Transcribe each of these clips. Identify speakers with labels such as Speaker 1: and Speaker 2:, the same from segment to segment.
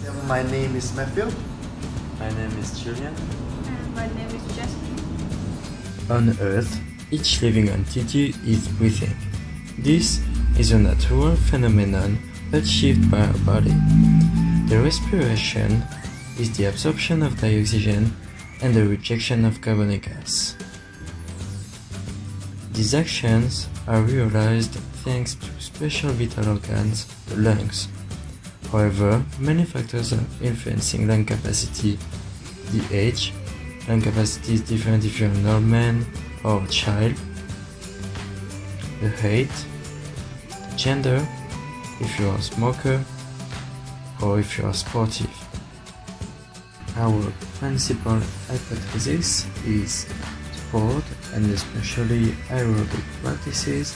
Speaker 1: My name is Matthew.
Speaker 2: My name is Julian.
Speaker 3: And my name is Jessie.
Speaker 2: On Earth, each living entity is breathing. This is a natural phenomenon achieved by our body. The respiration is the absorption of oxygen and the rejection of carbonic gas. These actions are realized thanks to special vital organs, the lungs. However, many factors are influencing lung capacity. The age, lung capacity is different if you're an old man or a child. The height, the gender, if you're a smoker or if you are sportive. Our principal hypothesis is sport and especially aerobic practices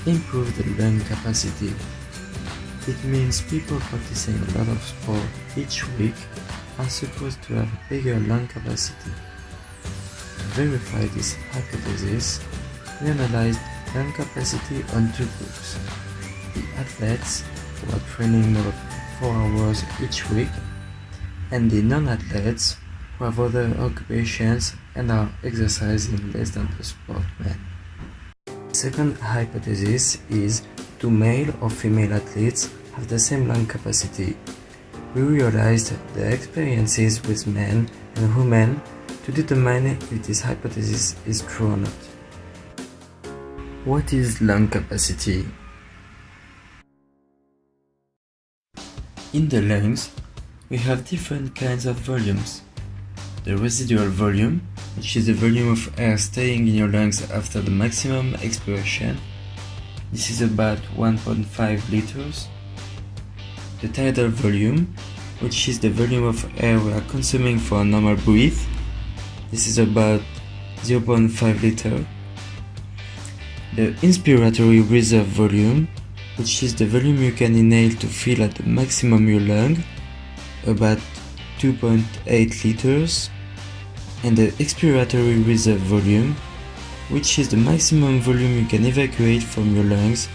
Speaker 2: improve the lung capacity. It means people practicing a lot of sport each week are supposed to have a bigger lung capacity. To verify this hypothesis, we analyzed lung capacity on two groups: the athletes who are training more than 4 hours each week, and the non-athletes who have other occupations and are exercising less than the sportsmen. The second hypothesis is do male or female athletes have the same lung capacity? We realized the experiences with men and women to determine if this hypothesis is true or not. What is lung capacity? In the lungs, we have different kinds of volumes. The residual volume, which is the volume of air staying in your lungs after the maximum expiration. This is about 1.5 liters. The tidal volume, which is the volume of air we are consuming for a normal breath. This is about 0.5 liter. The inspiratory reserve volume, which is the volume you can inhale to fill at the maximum your lung, about 2.8 liters. And the expiratory reserve volume, which is the maximum volume you can evacuate from your lungs,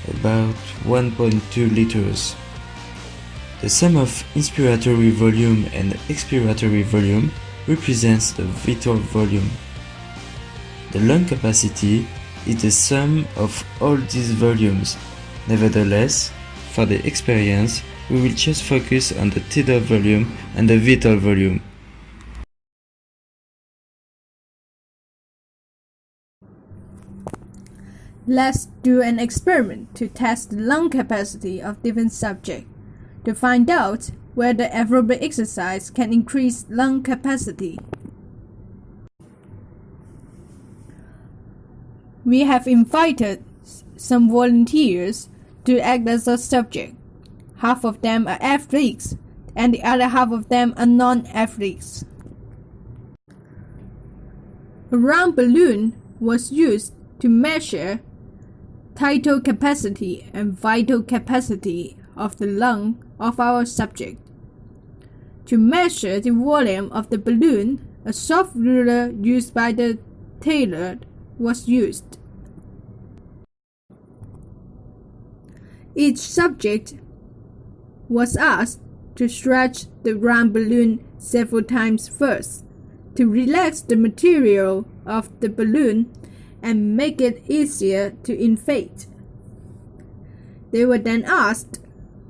Speaker 2: about 1.2 liters. The sum of inspiratory volume and expiratory volume represents the vital volume. The lung capacity is the sum of all these volumes. Nevertheless, for the experience, we will just focus on the tidal volume and the vital volume.
Speaker 3: Let's do an experiment to test the lung capacity of different subjects to find out whether aerobic exercise can increase lung capacity. We have invited some volunteers to act as a subject. Half of them are athletes and the other half of them are non-athletes. A round balloon was used to measure tidal capacity and vital capacity of the lung of our subject. To measure the volume of the balloon, a soft ruler used by the tailor was used. Each subject was asked to stretch the round balloon several times first, to relax the material of the balloon and make it easier to inflate. They were then asked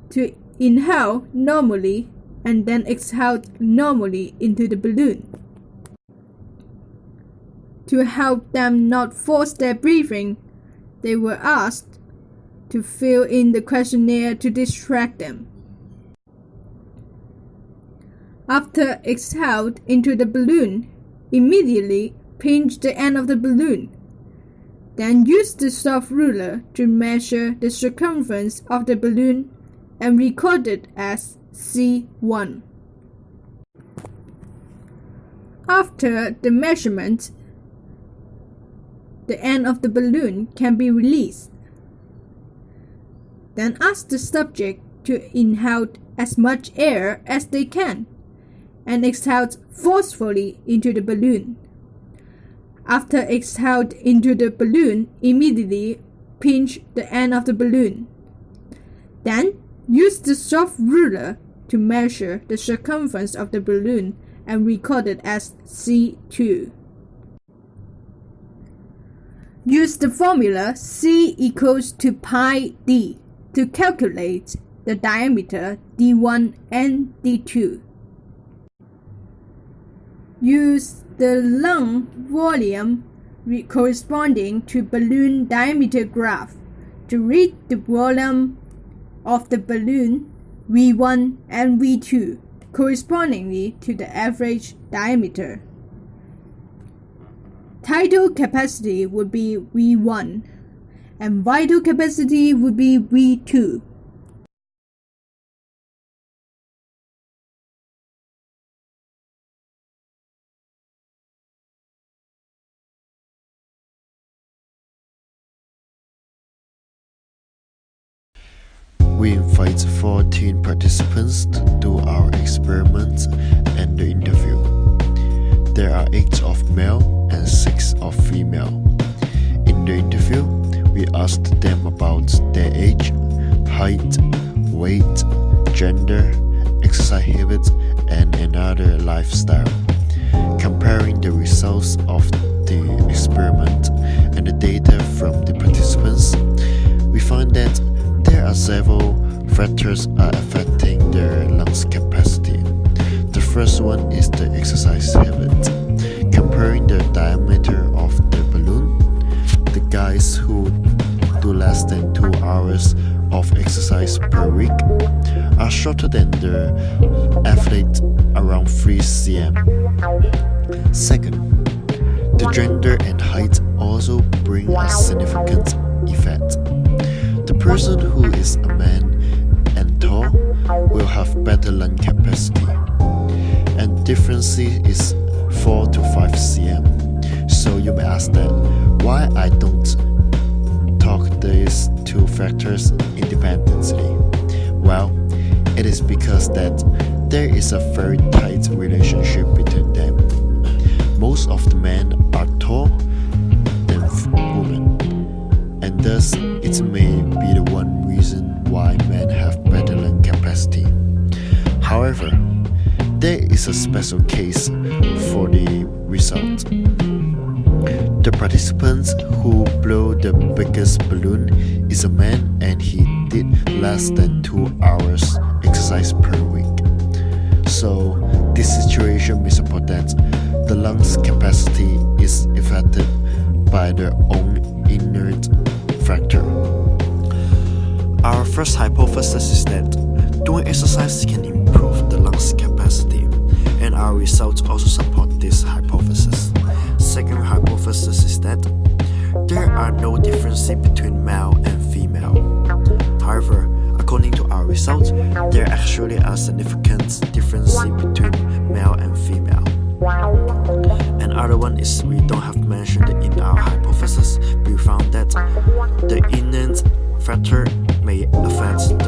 Speaker 3: to inhale normally and then exhale normally into the balloon. To help them not force their breathing, they were asked to fill in the questionnaire to distract them. After exhaled into the balloon, immediately pinch the end of the balloon. Then use the soft ruler to measure the circumference of the balloon and record it as C1. After the measurement, the end of the balloon can be released. Then ask the subject to inhale as much air as they can and exhale forcefully into the balloon. After exhaled into the balloon, immediately pinch the end of the balloon. Then use the soft ruler to measure the circumference of the balloon and record it as C2. Use the formula C equals to pi d to calculate the diameter d1 and d2. Use the lung volume corresponding to balloon diameter graph to read the volume of the balloon V1 and V2 correspondingly to the average diameter. Tidal capacity would be V1 and vital capacity would be V2.
Speaker 1: We invite 14 participants to do our experiment and the interview. There are 8 of male and 6 of female. In the interview, we asked them about their age, height, weight, gender, exercise habits, and another lifestyle. Comparing the results of the experiment and the data from the participants, we find that there are several factors affecting their lungs capacity. The first one is the exercise habit. Comparing the diameter of the balloon, the guys who do less than 2 hours of exercise per week are shorter than the athlete around 3 cm. Second, the gender and height also bring a significant effect. The person who is a man and tall will have better lung capacity, and difference is 4 to 5 cm. So you may ask that why I don't talk these two factors independently. Well, it is because that there is a very tight relationship between them. Most of the men are tall than women, and thus it may be the one reason why men have better lung capacity. However, there is a special case for the result. The participant who blew the biggest balloon is a man and he did less than 2 hours exercise per week. So this situation may support that the lungs capacity is affected by their own inert factor. Our first hypothesis is that doing exercise can improve the lungs capacity, and our results also support this hypothesis. Second hypothesis is that there are no differences between male and female. However, according to our results, there actually are significant differences between male and female. Another one is we don't have mentioned in our hypothesis. We found that the innate factor may affect